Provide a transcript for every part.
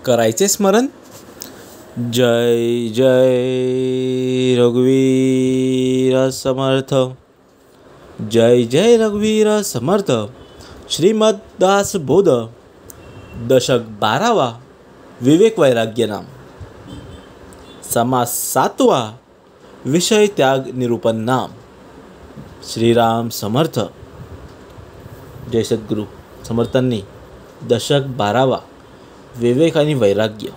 करायचे स्मरण. जय जय रघुवीर समर्थ. जय जय रघुवीर समर्थ. श्रीमद्दास बोध. दशक 12वा. विवेक वैराग्य नाम. समास 7वा. विषय त्याग निरूपण नाम. श्रीराम समर्थ. जय सद्गुरू. समर्थांनी दशक 12वा विवेक आणि वैराग्य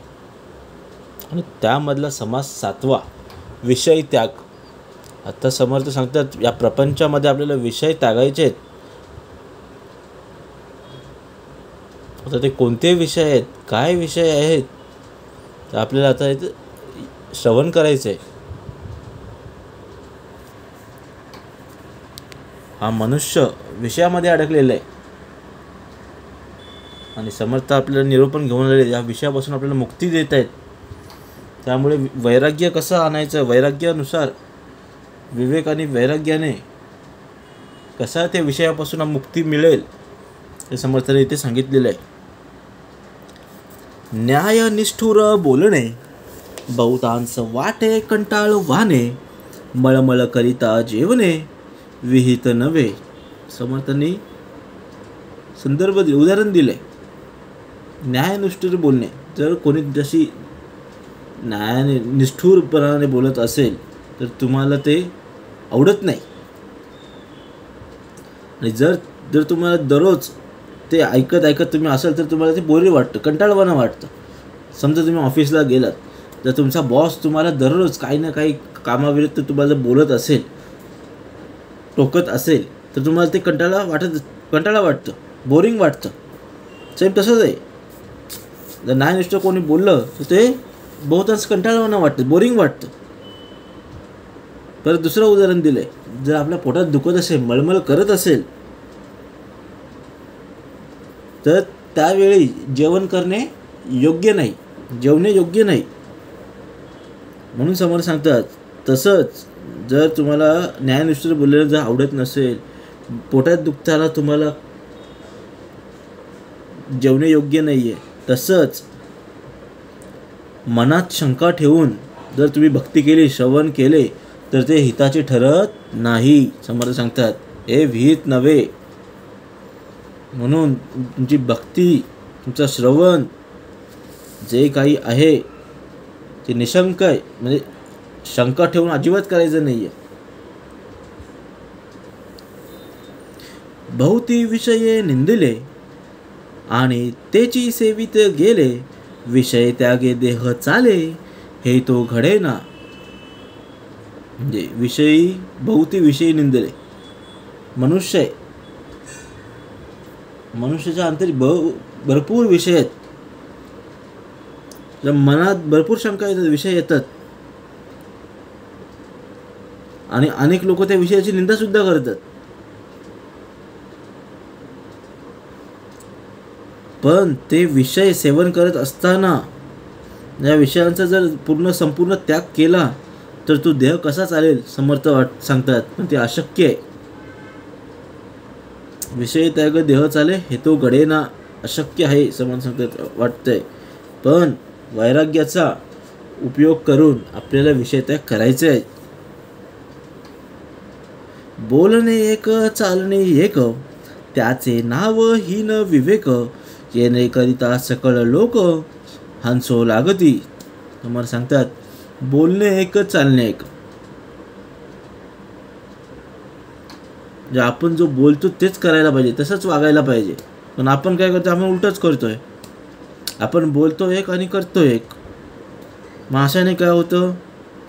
आणि त्यामधला समास 7वा विषय त्याग. आता समर्थ सांगतात या प्रपंचामध्ये आपल्याला विषय त्यागायचे आहेत. आता ते कोणते विषय आहेत, काय विषय आहेत, तर आपल्याला आता इथे श्रवण करायचं आहे. हा मनुष्य विषयामध्ये अडकलेला आहे आणि समर्थ आपल्याला निरूपण घेऊन आले. या विषयापासून आपल्याला मुक्ती देत आहेत. त्यामुळे वैराग्य कसं आणायचं, वैराग्यानुसार विवेक आणि वैराग्याने कसा त्या विषयापासून मुक्ती मिळेल हे समर्थाने इथे सांगितलेलं आहे. न्यायनिष्ठुर बोलणे बहुतांस वाटे कंटाळवाणे. मळमळ करिता जेवणे विहित नव्हे. समर्थांनी संदर्भ उदाहरण दिले. न्यायनिष्ठुर बोलणे, जर कोणी जशी न्यायाने निष्ठुरपणाने बोलत असेल तर तुम्हाला ते आवडत नाही. आणि जर तुम्हाला दररोज ते ऐकत तुम्ही असाल तर तुम्हाला ते बोरिंग वाटतं, कंटाळवाणं वाटतं. समजा तुम्ही ऑफिसला गेलात, जर तुमचा बॉस तुम्हाला दररोज काही ना काही कामाविरुद्ध तुम्हाला बोलत असेल, टोकत असेल, तर तुम्हाला ते कंटाळा वाटतं, बोरिंग वाटतं. सेम तसंच आहे. जर न्यायनिष्ठ कोणी बोललं तर ते बहुतांश कंटाळवाणं वाटतं, बोरिंग वाटतं. परत दुसरं उदाहरण दिलं आहे. जर आपल्या पोटात दुखत असेल, मळमळ करत असेल, तर त्यावेळी जेवण करणे योग्य नाही, जेवणे योग्य नाही. म्हणून समोर सांगतात तसंच जर तुम्हाला न्यायनिष्ठ बोललेलं जर आवडत नसेल, पोटात दुखताना तुम्हाला जेवणे योग्य नाही आहे, तसंच मनात शंका ठेवून जर तुम्ही भक्ती केली, श्रवण केले, तर ते हिताचे ठरत नाही. समर्थ सांगतात हे विहित नव्हे. म्हणून तुमची भक्ती, तुमचं श्रवण जे काही आहे ते निशंक आहे, म्हणजे शंका ठेवून अजिबात करायचं नाही आहे. बहुती विषये निंदिले आणि तेची सेवित गेले. विषय त्यागे देह चाले हे तो घडेना. म्हणजे बहुती विषयी निंदिले. मनुष्य आहे, मनुष्याच्या अंतरी भरपूर विषय आहेत. जर मनात भरपूर शंका येतात, विषय येतात आणि अनेक लोक त्या विषयाची निंदा सुद्धा करतात. पण ते विषय सेवन करत असताना या विषयांचा जर संपूर्ण त्याग केला तर तो देह कसा चालेल. समर्थ सांगतात पण ते अशक्य आहे. विषय त्याग देह चाले हे तो घडेना, अशक्य आहे समर्थ सांगतात, वाटतंय. पण वैराग्याचा उपयोग करून आपल्याला विषय त्याग करायचे आहे. बोलणे एक चालणे एक, त्याचे नाव हीन विवेक. येणे करिता सकळ लोक हंसो लागती. तुम्हाला सांगतात बोलणे एक चालणे एक. जे आपण जो बोलतो तेच करायला पाहिजे, तसंच वागायला पाहिजे. पण आपण काय करतो, आपण उलटच करतोय. आपण बोलतो एक आणि करतो एक. मग अशाने काय होतं,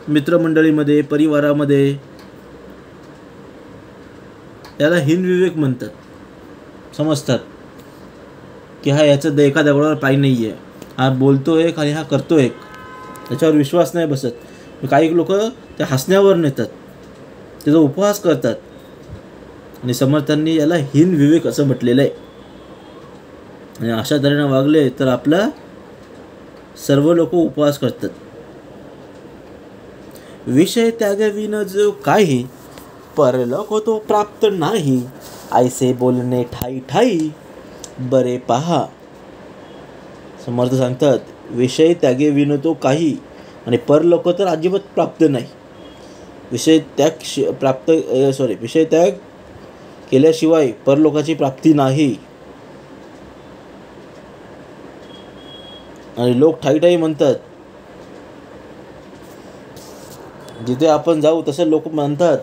मित्रमंडळीमध्ये, परिवारामध्ये याला हीन विवेक म्हणतात. समजतात की हा याचं एका दगडावर पाय नाही आहे, हा बोलतो एक आणि हा करतो एक, त्याच्यावर विश्वास नाही बसत. काही लोक त्या हसण्यावर नेतात, त्याचा उपहास करतात. आणि समर्थांनी याला हीन विवेक असं म्हटलेलं आहे. आणि अशा तऱ्हेने वागले तर आपला सर्व लोक उपहास करतात. विषय त्यागविन जो काही परलोक तो प्राप्त नाही. ऐसे बोलणे ठाई ठाई बरे पहा. समर्थ सांगतात विषय त्यागे विनतो काही, आणि परलोक तर अजिबात प्राप्त नाही. विषय त्याग केल्याशिवाय परलोकाची प्राप्ती नाही. आणि लोक ठाई म्हणतात, जिथे आपण जाऊ तसे लोक म्हणतात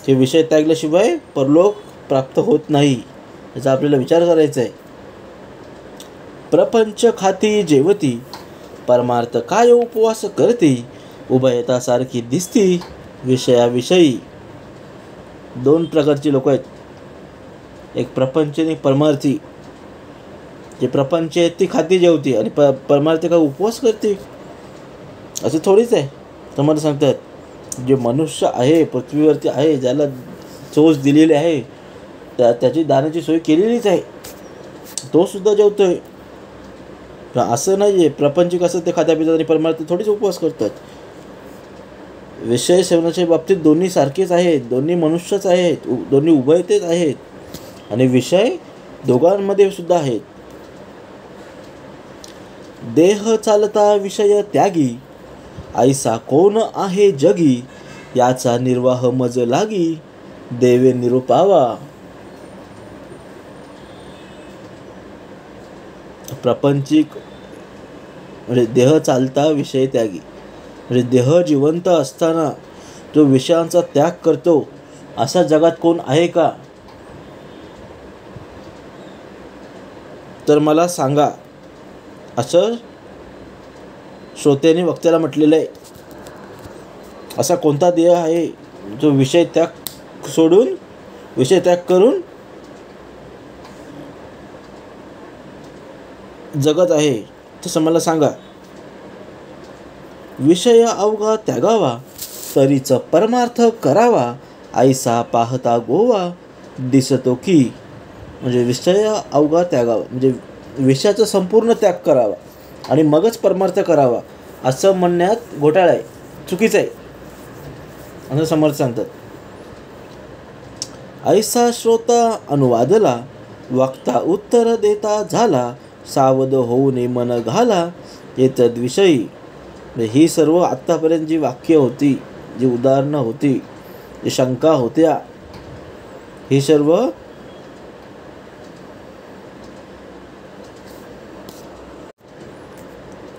की विषय त्यागल्याशिवाय परलोक प्राप्त होत नाही. याचा आपल्याला विचार करायचा आहे. प्रपंच खाती जेवती, परमार्थ काय उपवास करते, उभयतासारखी दिसती विषयाविषयी. दोन प्रकारची लोक आहेत, एक प्रपंच आणि परमार्थी. जे प्रपंच आहेत ती खाती जेवती, आणि परमार्थी काय उपवास करते, असं थोडीच आहे. तुम्हाला सांगतात, जे मनुष्य आहे पृथ्वीवरती आहे, ज्याला चोच दिलेली आहे, त्याची दाण्याची सोय केलेलीच आहे, तो सुद्धा जेवतोय. असं नाही आहे प्रपंच कसं ते खात्या पितात आणि परमार्थी थोडीच उपवास करतात. विषय सेवनाच्या बाबतीत दोन्ही सारखेच आहेत, दोन्ही मनुष्यच आहेत, दोन्ही उभयतेच आहेत, आणि विषय दोघांमध्ये सुद्धा आहेत. देह चालता विषय त्यागी, ऐसा कोण आहे जगी, याचा निर्वाह मज लागी, देवे निरुपावा. प्रपंचिक म्हणजे देह चालता विषय त्यागी, म्हणजे देह जिवंत असताना जो विषयांचा त्याग करतो, असा जगात कोण आहे का? तर मला सांगा, असं श्रोत्याने वक्त्याला म्हटलेलं आहे. असा कोणता देह आहे जो विषय त्याग करून जगत आहे? तसं मला सांगा. विषय अवघा त्यागावा, तरीच परमार्थ करावा, ऐसा पाहता गोवा दिसतो की. म्हणजे विषय अवघा त्यागावा म्हणजे विषयाचा संपूर्ण त्याग करावा आणि मगच परमार्थ करावा, असं म्हणण्यात घोटाळा आहे, चुकीचं आहे, असं समर्थ सांगतात. ऐसा श्रोता अनुवादला, वक्ता उत्तर देता झाला, सावध होऊन मन घाला एतद विषयी. ही सर्व आत्तापर्यंत जी वाक्य होती, जी उदाहरणं होती, जी शंका होत्या, ही सर्व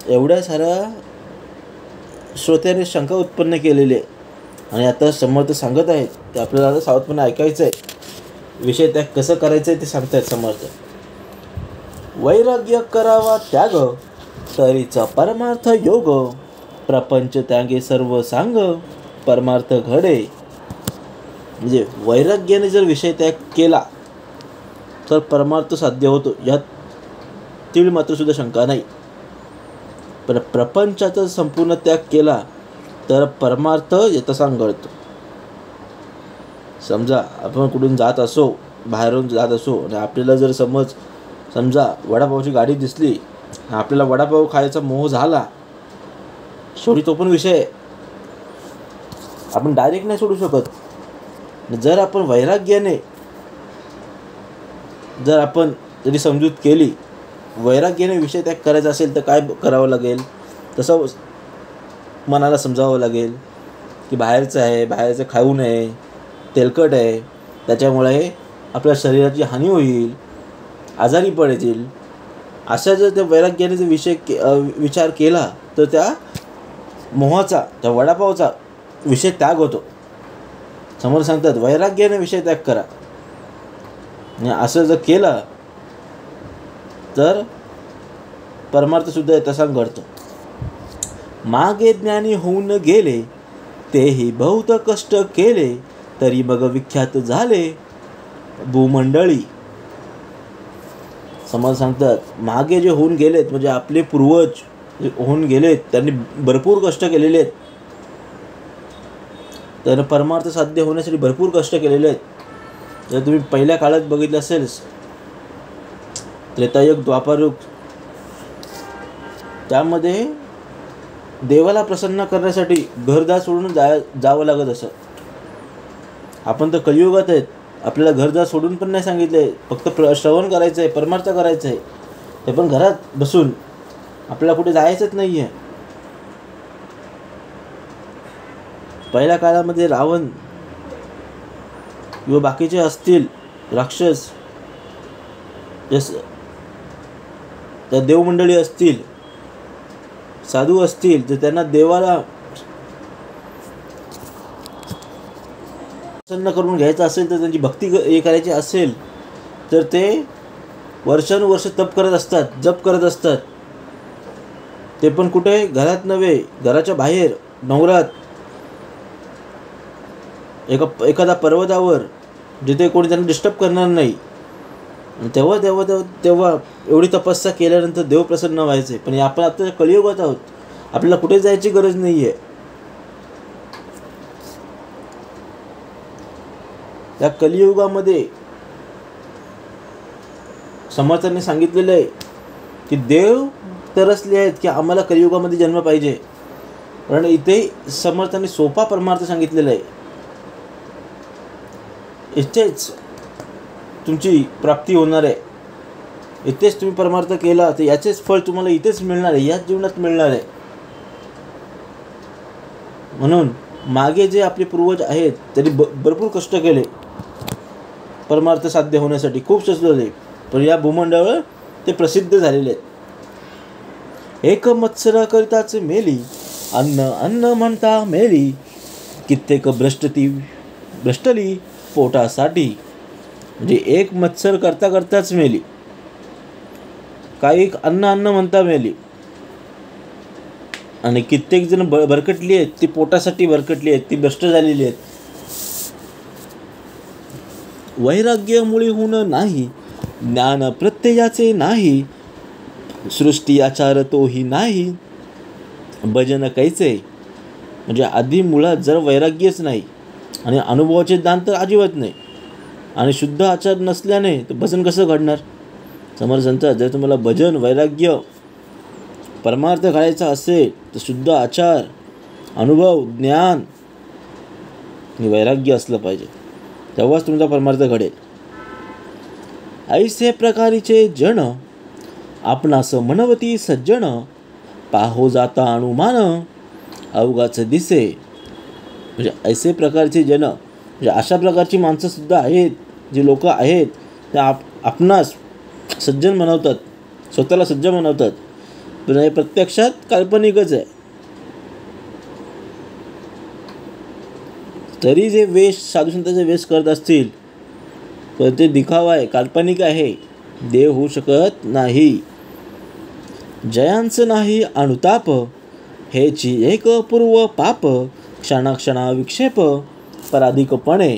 एवढ्या साऱ्या श्रोत्याने शंका उत्पन्न केलेली आहे. आणि आता समर्थ सांगत आहेत ते आपल्याला सावधपणे ऐकायचं आहे. विषय त्याग कसं करायचं आहे ते सांगतायत समर्थ. वैराग्य करावा त्याग, तरीचा परमार्थ योग, प्रपंच त्यागे सर्व सांग, परमार्थ घडे. म्हणजे वैराग्याने जर विषय त्याग केला तर परमार्थ साध्य होतो, यात तीळ मात्र सुद्धा शंका नाही. पण प्रपंचाचा संपूर्ण त्याग केला तर परमार्थ यथासांग घडतो. समजा आपण कुठून जात असो, बाहेरून जात असो, आणि आपल्याला जर समजा वडापावची गाडी दिसली, आपल्याला वडापाव खायचा मोह झाला, शेवटी तो पण विषय आहे, आपण डायरेक्ट नाही सोडू शकत. जर आपण वैराग्याने जर आपण जरी समजूत केली, वैराग्याने विषय त्याग करायचा असेल तर काय करावं लागेल, तसं मनाला समजावं लागेल की बाहेरचं खाऊ नये, तेलकट आहे, त्याच्यामुळे आपल्या शरीराची हानी होईल, आजारी पडतील. अशा जर त्या वैराग्याने जर विचार केला तर त्या मोहाचा, त्या वडापावचा विषय त्याग होतो. समोर सांगतात वैराग्याने विषय त्याग करा, आणि असं जर केलं तर परमार्थ सुद्धा तसा घडतो. मागे ज्ञानी होऊन गेले, तेही बहुत कष्ट केले, तरी मग विख्यात झाले भूमंडळी. समज सांगतात मागे जे होऊन गेलेत, म्हणजे आपले पूर्वज जे होऊन गेलेत, त्यांनी भरपूर कष्ट केलेले आहेत, त्यांना परमार्थ साध्य होण्यासाठी भरपूर कष्ट केलेले आहेत. जर तुम्ही पहिल्या काळात बघितलं असेल, त्रेतायुग, द्वापारयुग, त्यामध्ये देवाला प्रसन्न करण्यासाठी घरदार सोडून जावं लागत असं. आपण तर कलियुगात आहेत, आपल्याला घरदार सोडून पण नाही सांगितलंय, फक्त श्रवण करायचं आहे, परमार्थ करायचं आहे. ते पण घरात बसून. आपल्याला कुठे जायचंच नाही आहे. पहिल्या काळामध्ये रावण किंवा बाकीचे असतील राक्षस, त्या देवमंडळी असतील, साधू असतील, तर त्यांना देवाला प्रसन्न करून घ्यायचं असेल, तर त्यांची भक्ती हे करायची असेल, तर ते वर्षानुवर्ष तप करत असतात, जप करत असतात. ते पण कुठे? घरात नव्हे, घराच्या बाहेर डोंगरात, एखादा पर्वतावर, जिथे कोणी त्यांना डिस्टर्ब करणार नाही. तेव्हा तेव्हा तेव्हा तेव्हा एवढी तपस्या केल्यानंतर देव प्रसन्न व्हायचे. पण आपण आता कलियुगात आहोत, आपल्याला कुठे जायची गरज नाही आहे. या कलियुगामध्ये समर्थांनी सांगितलेलं आहे की देव तरसले आहेत की आम्हाला कलियुगामध्ये जन्म पाहिजे. कारण इथे समर्थांनी सोपा परमार्थ सांगितलेला आहे. इथेच तुमची प्राप्ती होणार आहे. इथेच तुम्ही परमार्थ केला तर याचेच फळ तुम्हाला इथेच मिळणार आहे, याच जीवनात मिळणार आहे. म्हणून मागे जे आपले पूर्वज आहेत त्यांनी भरपूर कष्ट केले परमार्थ साध्य होण्यासाठी, खूप सजवले, पण या भूमंडळावर ते प्रसिद्ध झालेले आहेत. एक मत्सराकरिताच मेली, अन्न अन्न म्हणता मेली, कित्येक भ्रष्टली पोटासाठी. म्हणजे एक मत्सर करता करताच मेली, काही अन्न अन्न म्हणता मेली, आणि कित्येक जण भरकटली आहेत, ती पोटासाठी भरकटली आहेत, ती भ्रष्ट झालेली आहेत. वैराग्यमुळे होणं नाही, ज्ञान प्रत्ययाचे नाही, सृष्टी आचार तोही नाही, भजन कैचे. म्हणजे आधी मुळात जर वैराग्यच नाही आणि अनुभवाचे ज्ञान तर अजिबात नाही आणि शुद्ध आचार नसल्याने तर भजन कसं घडणार. समर्थ सांगतात, जर तुम्हाला भजन, वैराग्य, परमार्थ घडायचा असेल तर शुद्ध आचार, अनुभव, ज्ञान आणि वैराग्य असलं पाहिजे, तेव्हाच तुमचा परमार्थ घडेल. ऐसे प्रकारीचे जन आपणास मनवती सज्जन, पाहो जाता अनुमान अवघाच दिसे. म्हणजे ऐसे प्रकारचे जन, म्हणजे अशा प्रकारची माणसं सुद्धा आहेत, जी लोक आहेत ते आपणास सज्जन म्हणवतात, स्वतःला सज्जन म्हणवतात, पण हे प्रत्यक्षात काल्पनिकच आहे. तरी जे वेश, साधू संतांचे वेश करत असतील पण ते दिखावा आहे, काल्पनिक आहे, देव होऊ शकत नाही. जयांच नाही अनुताप, हेची एक पूर्व पाप, क्षणाक्षणा विक्षेप पराधिकपणे.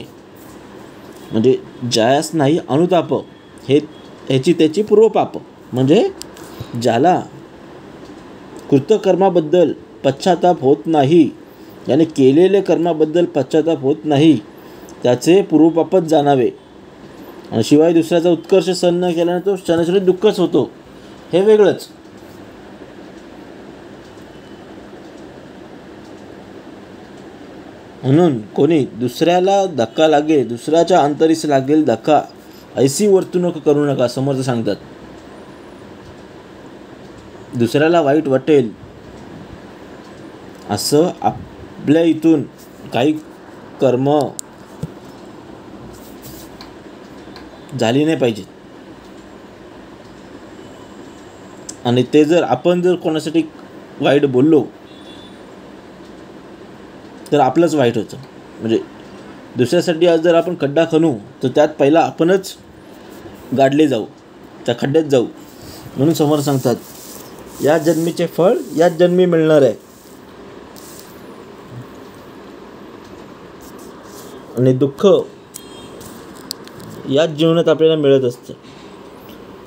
म्हणजे जयास नाही अनुताप, ह्याची त्याची पूर्वपाप, म्हणजे ज्याला कृतकर्माबद्दल पश्चाताप होत नाही, याने केलेल्या कर्माबद्दल पश्चाताप होत नाही, त्याचे पूर्वपापच जाणावे. आणि शिवाय दुसऱ्याचा उत्कर्ष सहन न केल्याने तो क्षणक्षणी दुःखच होतो, हे वेगळंच. म्हणून कोणी दुसऱ्याला धक्का लागेल, दुसऱ्याच्या अंतरीस लागेल धक्का, ऐसी वर्तणूक करू नका. समर्थ सांगतात, दुसऱ्याला वाईट वाटेल असं आपल्या इथून काही कर्म झाली नाही पाहिजे. आणि ते जर आपण जर कोणासाठी वाईट बोललो तर आपलंच वाईट होतं. म्हणजे दुसऱ्यासाठी आज जर आपण खड्डा खणू तर त्यात पहिला आपणच गाडले जाऊ, त्या खड्ड्यात जाऊ. म्हणून समोर सांगतात, या जन्मीचे फळ याच जन्मी मिळणार आहे. आणि दुःख याच जीवनात आपल्याला मिळत असतं.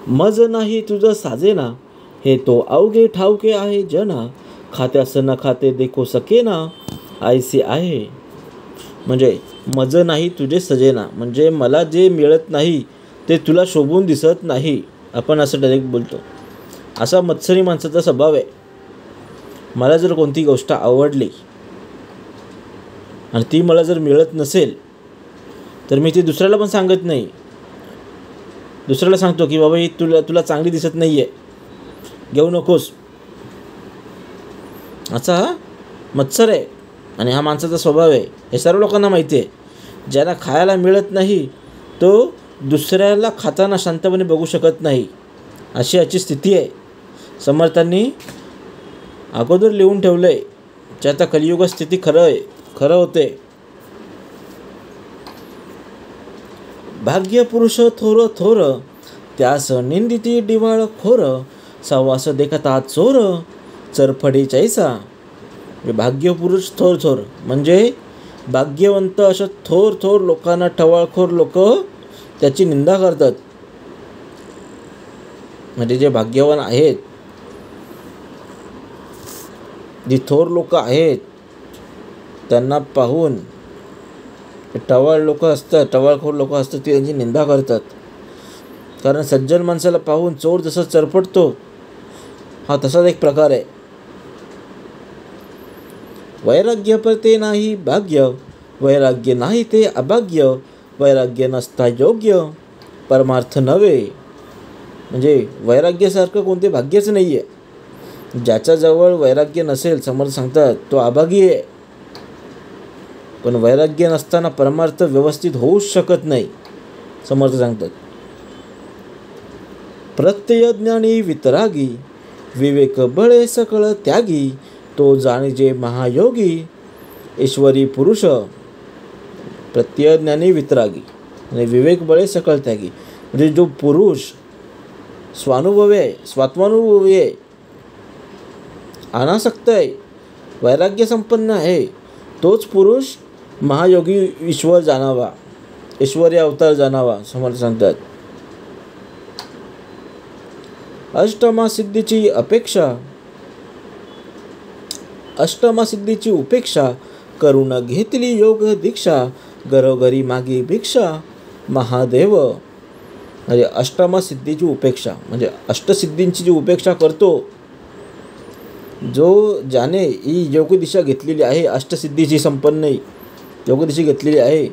मज नाही तुझं साजेना, हे तो अवघे ठाऊके आहे जना, खात्यास न खाते देखो सकेना, ऐसे आहे. म्हणजे मज नाही तुझे सजेना, म्हणजे मला जे मिळत नाही ते तुला शोभून दिसत नाही. आपण असं डायरेक्ट बोलतो. असा मत्सरी माणसाचा स्वभाव आहे. मला जर कोणती गोष्ट आवडली आणि ती मला जर मिळत नसेल तर मी ती दुसऱ्याला पण सांगत नाही. दुसऱ्याला सांगतो की बाबा ही तुला चांगली दिसत नाही आहे, घेऊ नकोस. असा हा मत्सर आहे आणि हा माणसाचा स्वभाव आहे. हे सर्व लोकांना माहिती आहे. ज्याला खायला मिळत नाही तो दुसऱ्याला खाताना शांतपणे बघू शकत नाही, अशी याची स्थिती आहे. समर्थांनी अगोदर लिहून ठेवलं आहे जे आता कलियुग स्थिती खरं होते. भाग्यपुरुष थोर थोर, त्यास निंदिती डिवाळ खोर, सहवास देखता चोर, चरफडी चैसा. भाग्यपुरुष थोर थोर म्हणजे भाग्यवंत अशा थोर थोर लोकांना टवाळखोर लोक त्याची निंदा करतात. म्हणजे जे भाग्यवान आहेत, जी थोर लोक आहेत, त्यांना पाहून टवाळखोर लोक असतात ते त्यांची निंदा करतात. कारण सज्जन माणसाला पाहून चोर जसा चरपटतो, हा तसाच एक प्रकार आहे. वैराग्य पर ते नाही भाग्य, वैराग्य नाही ते अभाग्य, वैराग्य नसता योग्य, परमार्थ नव्हे. म्हणजे वैराग्यासारखं कोणते भाग्यच नाही आहे. ज्याच्याजवळ वैराग्य नसेल, समर्थ सांगतात, तो अभागी आहे. पण वैराग्य नसताना परमार्थ व्यवस्थित होऊच शकत नाही, समर्थ सांगतात. प्रत्यय ज्ञानी वितरागी, विवेक बळे सकळ त्यागी, तो जाणीजे महायोगी, ईश्वरी पुरुष. प्रत्यय ज्ञानी वितरागी आणि विवेक बळे सकळ त्यागी म्हणजे जो पुरुष स्वानुभवी आहे, अनासक्त आहे, वैराग्य संपन्न आहे, तोच पुरुष महायोगी ईश्वरी अवतार जाणावा, समर्थ सांगतात. अष्टमा सिद्धीची उपेक्षा, करून घेतली योग दीक्षा, घरोघरी मागी भिक्षा, महादेव. म्हणजे अष्टमा सिद्धीची उपेक्षा म्हणजे अष्टसिद्धींची जी उपेक्षा करतो, ज्याने ही योगदिशा घेतलेली आहे, अष्टसिद्धीची संपन्न योगदिशा घेतलेली आहे,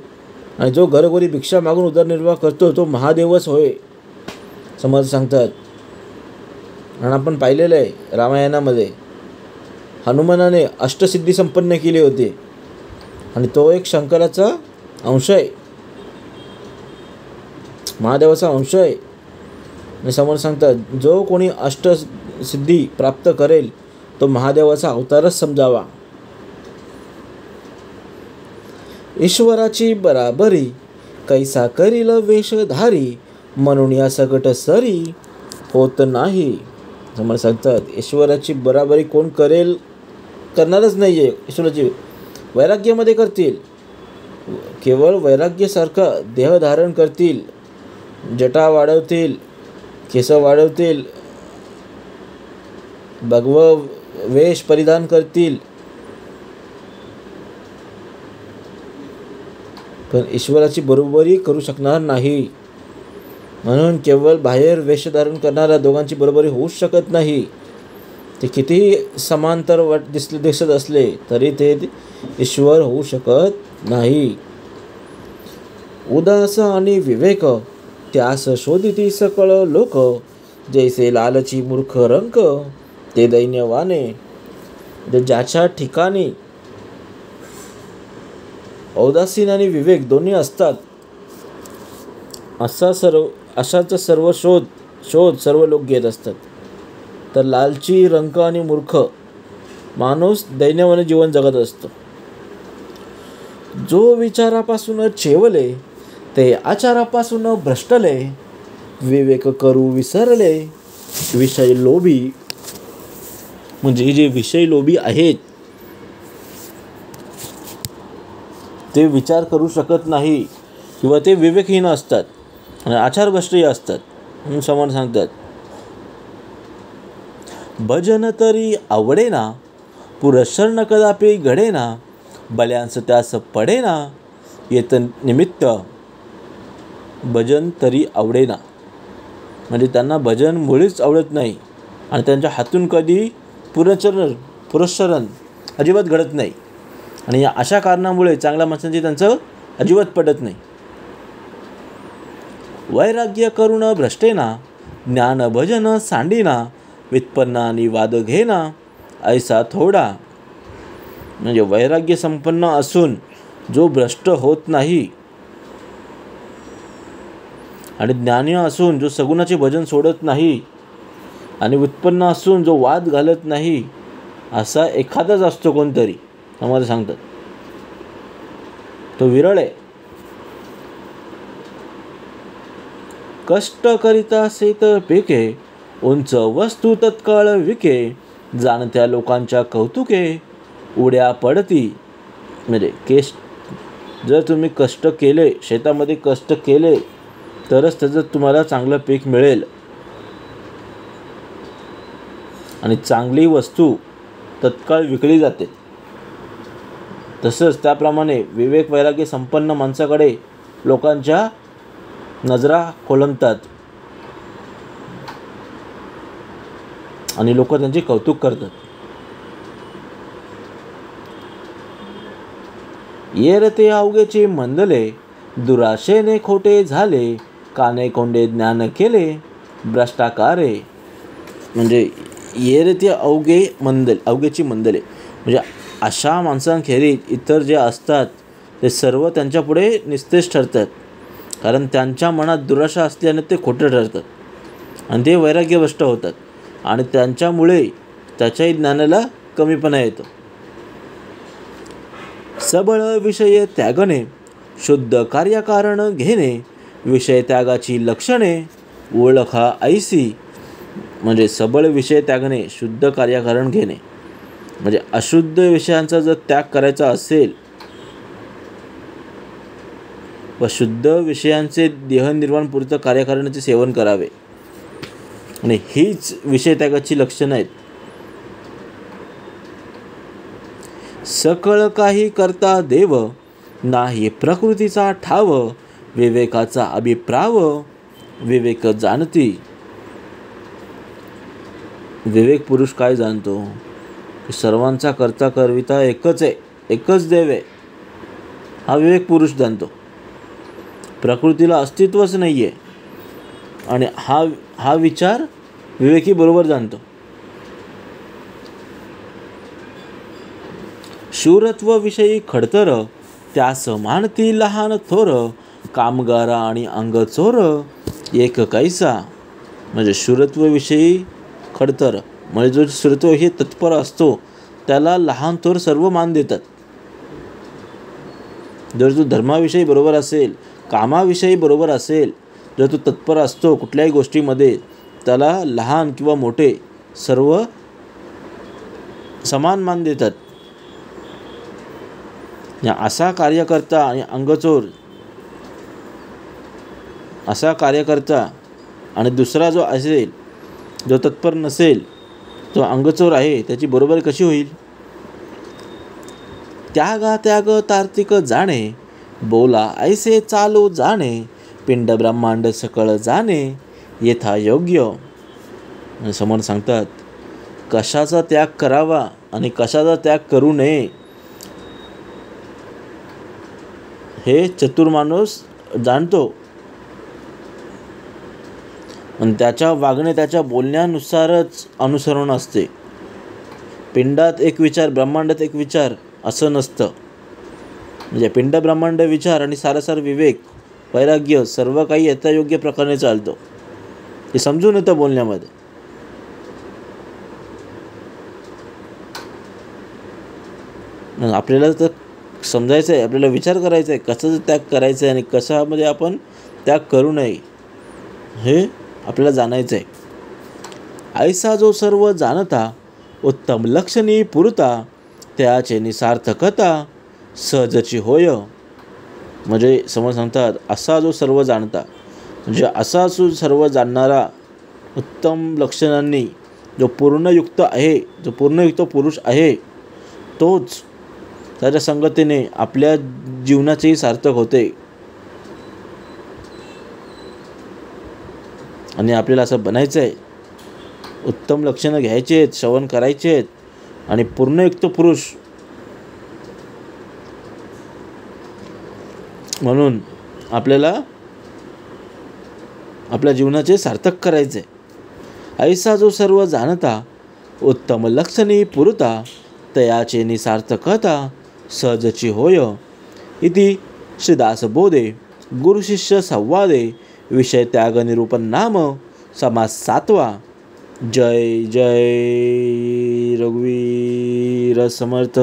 आणि जो घरोघरी भिक्षा मागून उदरनिर्वाह करतो, तो महादेवच होय, समर्थ सांगतात. आणि आपण पाहिलेलं आहे रामायणामध्ये हनुमानाने अष्टसिद्धी संपन्न केली होती आणि तो एक शंकराचा अंश आहे, महादेवाचा अंश आहे. आणि समर्थ सांगतात, जो कोणी अष्टसिद्धी प्राप्त करेल तो महादेवाचा अवतारच समजावा. ईश्वराची बराबरी, कैसा करील वेशधारी, म्हणून या सकट सरी होत नाही. समर्थ सांगतात, ईश्वराची बराबरी कोण करणारच नाही आहे. ईश्वराची वैराग्यामध्ये करतील, केवळ वैराग्यासारखं देह धारण करतील, जटा वाढवतील, केस वाढवतील, भगव वेश परिधान करतील, पण ईश्वराची बरोबरी करू शकणार नाही. म्हणून केवळ बाहेर वेश धारण करणाऱ्या दोघांची बरोबरी होऊच शकत नाही. ते कितीही समांतर दिसत असले तरी ते ईश्वर होऊ शकत नाही. उदास आणि विवेक, त्यास शोधिती सकळ लोक, जैसे लालची मूर्ख रंक, ते दैन्यवाने. ज्याच्या ठिकाणी औदासीन आणि विवेक दोन्ही असतात, अशाच सर्व शोध सर्व लोक घेत असतात. तर लालची, रंक आणि मूर्ख माणूस दैन्यवाने जीवन जगत असतो. जो विचारापासून चेवले, ते आचारापासून भ्रष्टले, विवेक करू विसरले, विषय लोभी. म्हणजे जे विषय लोभी आहेत ते विचार करू शकत नाही किंवा ते विवेकहीन असतात आणि आचारभ्रष्टही असतात. म्हणून समर्थ सांगतात, भजन तरी आवडेना, पुरशरण कदापि घडेना, बल्यांस त्यास पडेना, येत निमित्त. भजन तरी आवडेना म्हणजे त्यांना भजन मुळीच आवडत नाही आणि त्यांच्या हातून कधी पुरस्चरण अजिबात घडत नाही. आणि या अशा कारणामुळे चांगल्या माणसांची त्यांचं अजिबात पडत नाही. वैराग्य करुण भ्रष्टेना, ज्ञान भजन सांडिना, व्युत्पन्नानी वाद घेना ऐसा थोडा. म्हणजे वैराग्य संपन्न असून जो भ्रष्ट होत नाही आणि ज्ञानी असून जो सगुणाचे भजन सोडत नाही आणि व्युत्पन्न असून जो वाद घालत नाही असा एखादाच असतो कोणतरी, आम्हाला सांगतात. तो विरळ आहे. कष्ट करिता शेत पिके उंच वस्तू तत्काळ विके जाणत्या लोकांच्या कौतुके उड्या पडती. म्हणजे जर तुम्ही कष्ट केले, शेतामध्ये कष्ट केले तरच त्याचं तुम्हाला चांगलं पीक मिळेल आणि चांगली वस्तू तत्काळ विकली जाते. तसंच त्याप्रमाणे विवेक वैराग्य संपन्न माणसाकडे लोकांच्या नजरा खोलंबतात आणि लोक त्यांचे कौतुक करतात. येरते अवघेचे मंदले दुराशेने खोटे झाले काने कोंडे ज्ञान केले भ्रष्टाकारे. म्हणजे येरते अवघेची मंदले म्हणजे अशा माणसांखेरीज इतर जे असतात ते सर्व त्यांच्यापुढे निस्तेज ठरतात, कारण त्यांच्या मनात दुराशा असल्याने ते खोटे ठरतात आणि ते वैराग्यभ्रष्ट होतात आणि त्यांच्यामुळे त्याच्याही ज्ञानाला कमीपणा येतो. सबळ विषय त्यागणे शुद्ध कार्यकारण घेणे विषय त्यागाची लक्षणे ओळखा ऐसी. म्हणजे सबळ विषय त्यागणे शुद्ध कार्यकारण घेणे म्हणजे अशुद्ध विषयांचा जर त्याग करायचा असेल व शुद्ध विषयांचे देहनिर्वाणपुरतं कार्यकारणाचे सेवन करावे आणि हीच विषय त्यागाची लक्षणं आहेत. सकळ काही करता देव नाही प्रकृतीचा ठाव विवेकाचा अभिप्राव विवेक जाणती. विवेक पुरुष काय जाणतो? सर्वांचा करता करविता एकच आहे, एकच देव आहे, हा विवेक पुरुष जाणतो. प्रकृतीला अस्तित्वच नाही आहे आणि हा विचार विवेकी बरोबर जाणतो. शूरत्वविषयी खडतर त्यास मानती लहान थोर कामगारा आणि अंगचोर एक कैसा. म्हणजे शूरत्वविषयी खडतर म्हणजे जो शूरत्व हे तत्पर असतो त्याला लहान थोर सर्व मान देतात. जर तो धर्माविषयी बरोबर असेल, कामाविषयी बरोबर असेल, जर तो तत्पर असतो कुठल्याही गोष्टीमध्ये, त्याला लहान किंवा मोठे सर्व समान मान देतात. असा कार्यकर्ता आणि अंगचोर असा कार्यकर्ता आणि दुसरा जो असेल जो तत्पर नसेल तो अंगचोर आहे, त्याची बरोबरी कशी होईल? त्यागा त्याग तार्तिक जाणे बोला ऐसे चालू जाणे पिंड ब्रह्मांड सकळ जाणे येथा योग्य. समोर सांगतात कशाचा त्याग करावा आणि कशाचा त्याग करू नये हे चतुर माणूस जाणतो आणि त्याच्या वागणे त्याच्या बोलण्यानुसारच अनुसरण असते. पिंडात एक विचार ब्रह्मांडात एक विचार असं नसतं. म्हणजे पिंड ब्रह्मांड विचार आणि सारासार विवेक वैराग्य सर्व काही यथायोग्य प्रकारे चालतं. हे समजून येतं बोलण्यामध्ये. आपल्याला तर समजायचं आहे, आपल्याला विचार करायचा आहे कसा त्याग करायचा आहे आणि कशामध्ये आपण त्याग करू नये हे आपल्याला जाणायचं आहे. ऐसा जो सर्व जाणता उत्तम लक्षणी पुरता त्याचे निसार्थकता सहजची होय. म्हणजे समोर सांगतात असा जो सर्व जाणता म्हणजे असा जो सर्व जाणणारा उत्तम लक्षणांनी जो पूर्णयुक्त आहे, जो पूर्णयुक्त पुरुष आहे, तोच त्याच्या संगतीने आपल्या जीवनाचेही सार्थक होते. आणि आपल्याला असं बनायचं आहे, उत्तम लक्षणं घ्यायची आहेत, श्रवण करायचे आहेत आणि पूर्णयुक्त पुरुष म्हणून आपल्याला आपल्या जीवनाचे सार्थक करायचे. ऐसा जो सर्व जाणता, उत्तम लक्षणी पुरता, तयाचे निसार्थकता सहजची होय. इति श्रीदासबोधे गुरुशिष्य संवादे विषय त्याग निरूपण नाम समास 7वा. जय जय रघुवीर समर्थ.